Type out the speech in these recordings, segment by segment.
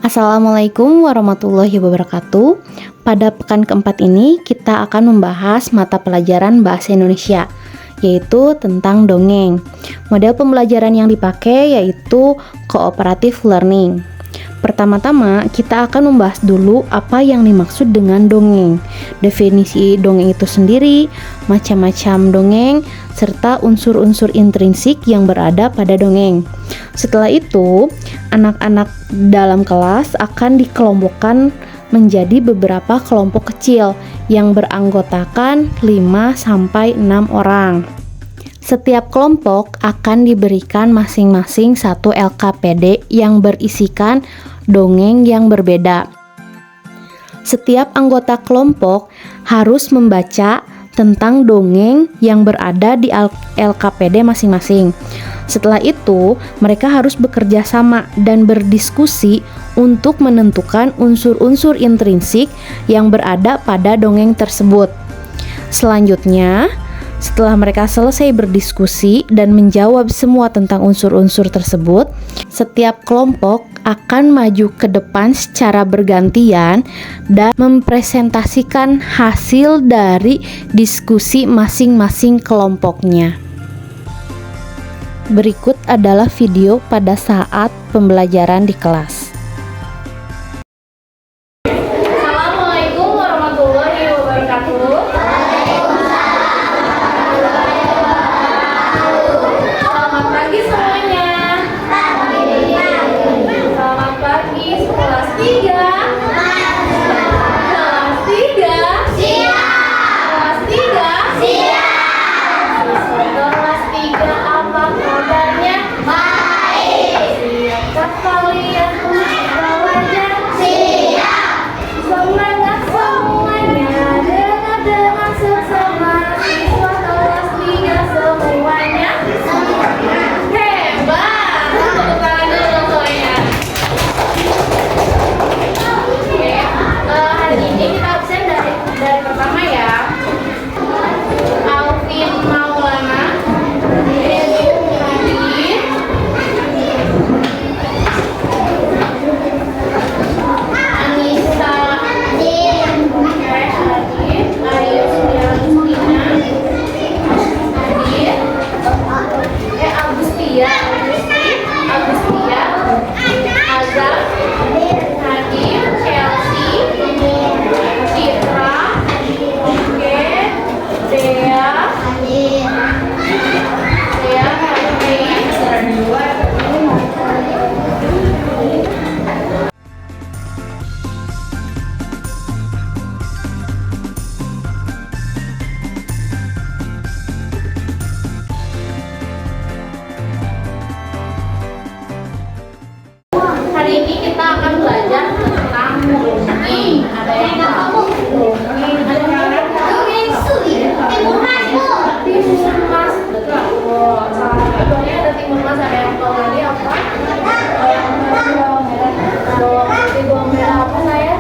Assalamualaikum warahmatullahi wabarakatuh. Pada pekan keempat ini kita akan membahas mata pelajaran bahasa Indonesia, yaitu tentang dongeng. Model pembelajaran yang dipakai yaitu cooperative learning. Pertama-tama kita akan membahas dulu apa yang dimaksud dengan dongeng, definisi dongeng itu sendiri, macam-macam dongeng, serta unsur-unsur intrinsik yang berada pada dongeng. Setelah itu, anak-anak dalam kelas akan dikelompokkan menjadi beberapa kelompok kecil yang beranggotakan 5-6 orang. Setiap kelompok akan diberikan masing-masing satu LKPD yang berisikan dongeng yang berbeda. Setiap anggota kelompok harus membaca tentang dongeng yang berada di LKPD masing-masing. Setelah itu, mereka harus bekerja sama dan berdiskusi untuk menentukan unsur-unsur intrinsik yang berada pada dongeng tersebut. Selanjutnya, setelah mereka selesai berdiskusi dan menjawab semua tentang unsur-unsur tersebut, setiap kelompok akan maju ke depan secara bergantian dan mempresentasikan hasil dari diskusi masing-masing kelompoknya. Berikut adalah video pada saat pembelajaran di kelas. Assalamualaikum warahmatullahi wabarakatuh. Selamat pagi semuanya. Selamat pagi kelas 3. Kelas 3. Kelas 3. Kelas 3 apa kabarnya? Siapkah kalian untuk belajar? Semangat semuanya, dengar sesama siswa kelas 3 semuanya. Hebat, tepuk tangan dulu dong semuanya. Oke, hari ini kita absen dari pertama ya. Alvin Maulana, Edwin Hadir, Anissa Hadir, Ayu Agustia Hadir, Agustia, Azam Hadir, Chelsea, Citra, oke, Dea Hari ini kita akan belajar tentang dongeng. Ada yang tahu dongeng? Ada yang Timur Mas, betul. Salah satu dongeng ada Timur Mas. Ada yang tahu lagi apa? Bawang putih, bawang merah apa saya?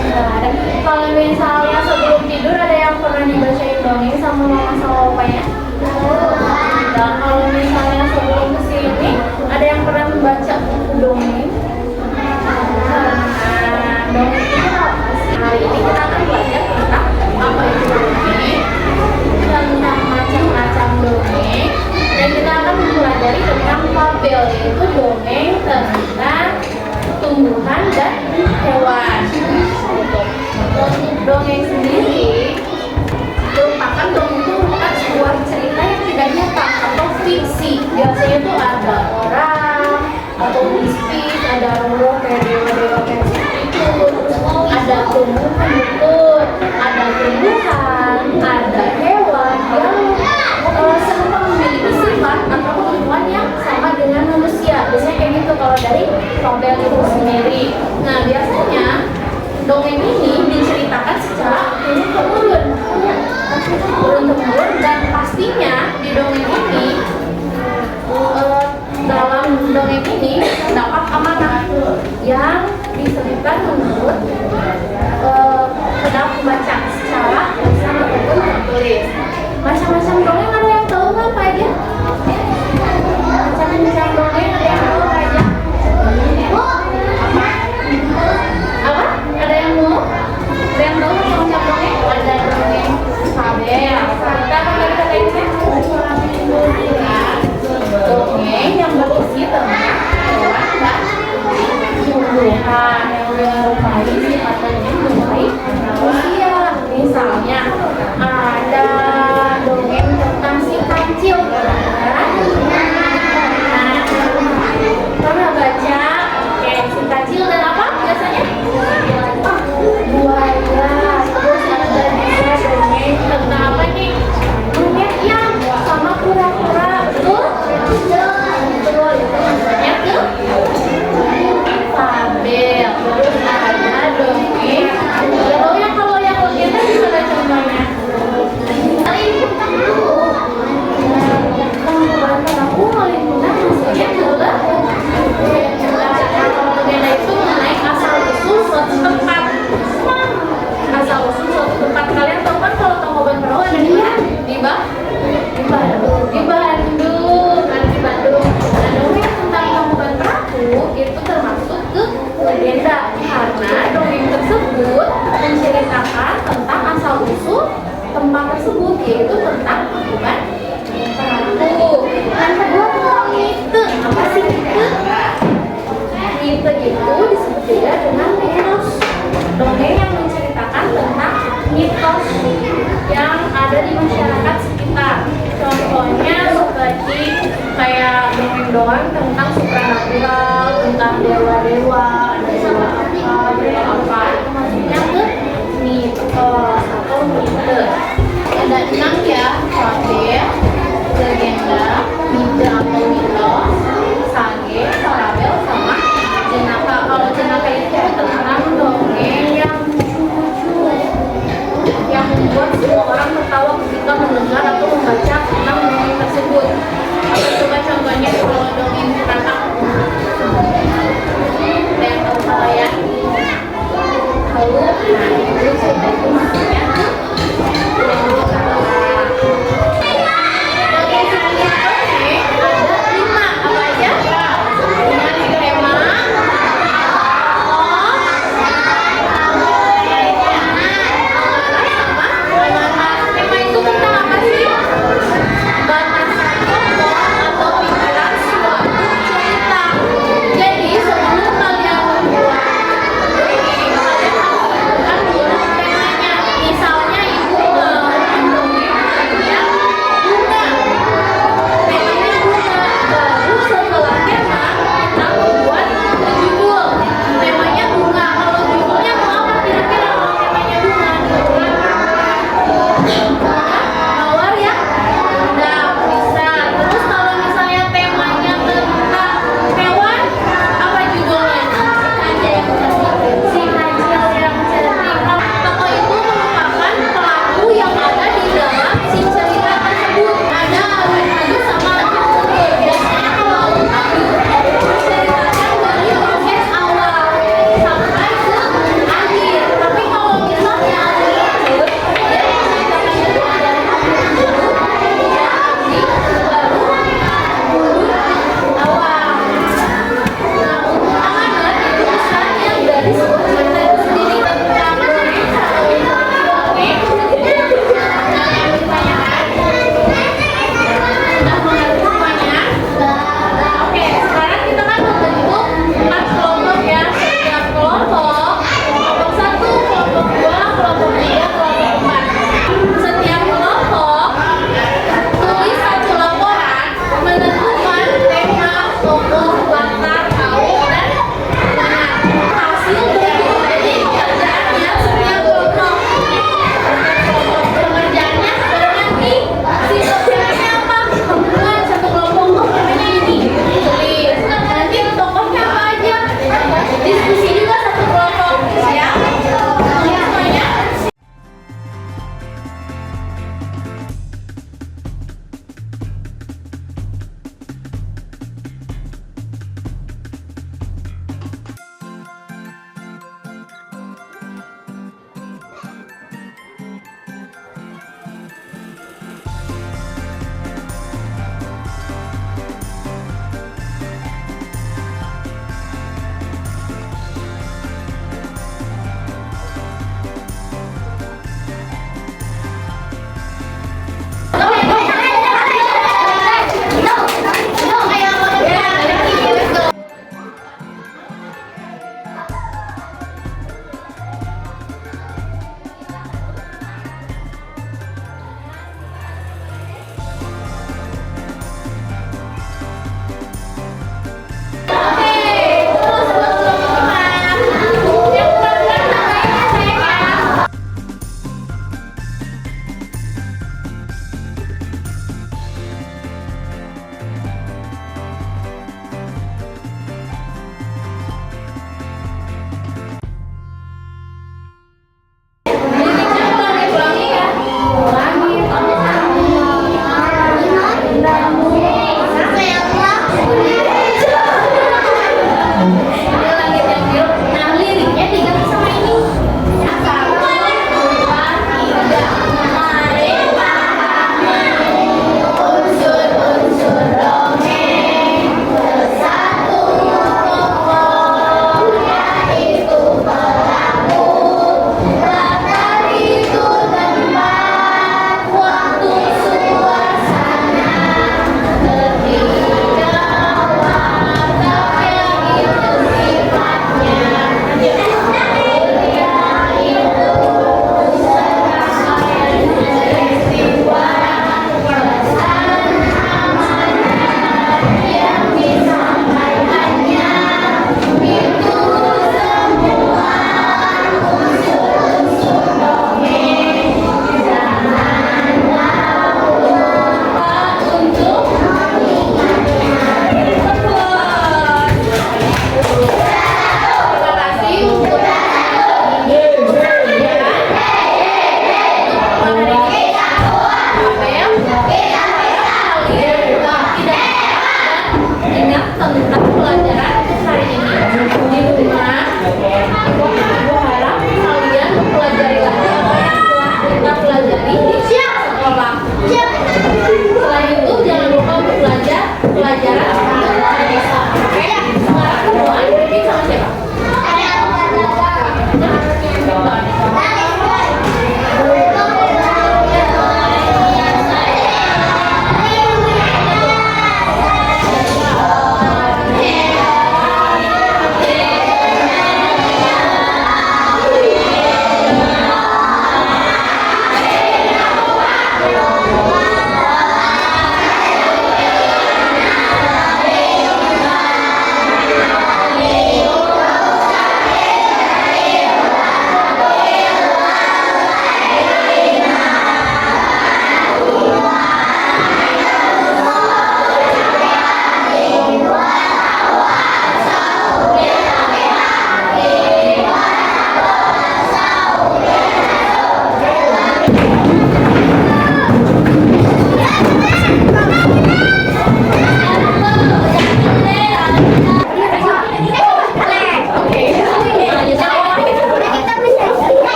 Nggak ada. Kalau misalnya sebelum tidur ada yang pernah dibacain dongeng sama mama sama papanya? Dan kalau misalnya sebelum kesini ada yang pernah membaca buku dongeng? Dongeng itu apa sih? Hari ini kita akan belajar tentang apa itu dongeng, tentang macam-macam dongeng, dan kita akan mempelajari tentang fabel, yaitu dongeng tentang tumbuhan dan hewan. Untuk dongeng sendiri dongeng itu merupakan sebuah cerita yang tidak nyata atau fiksi. Biasanya itu doang tentang supranatural, tentang dewa-dewa, ada dewa apa, itu maksudnya ke mitos atau mitos. Ada 6 ya, fabel, legenda, mite atau mitos, sage, parabel, sama jenaka. Kalau jenaka itu tentang dongeng yang lucu-lucu yang membuat semua orang tertawa ketika mendengar atau membaca tentang dongeng tersebut. Coba contohnya kalau dongeng kata yang tahu halayan, lalu nah itu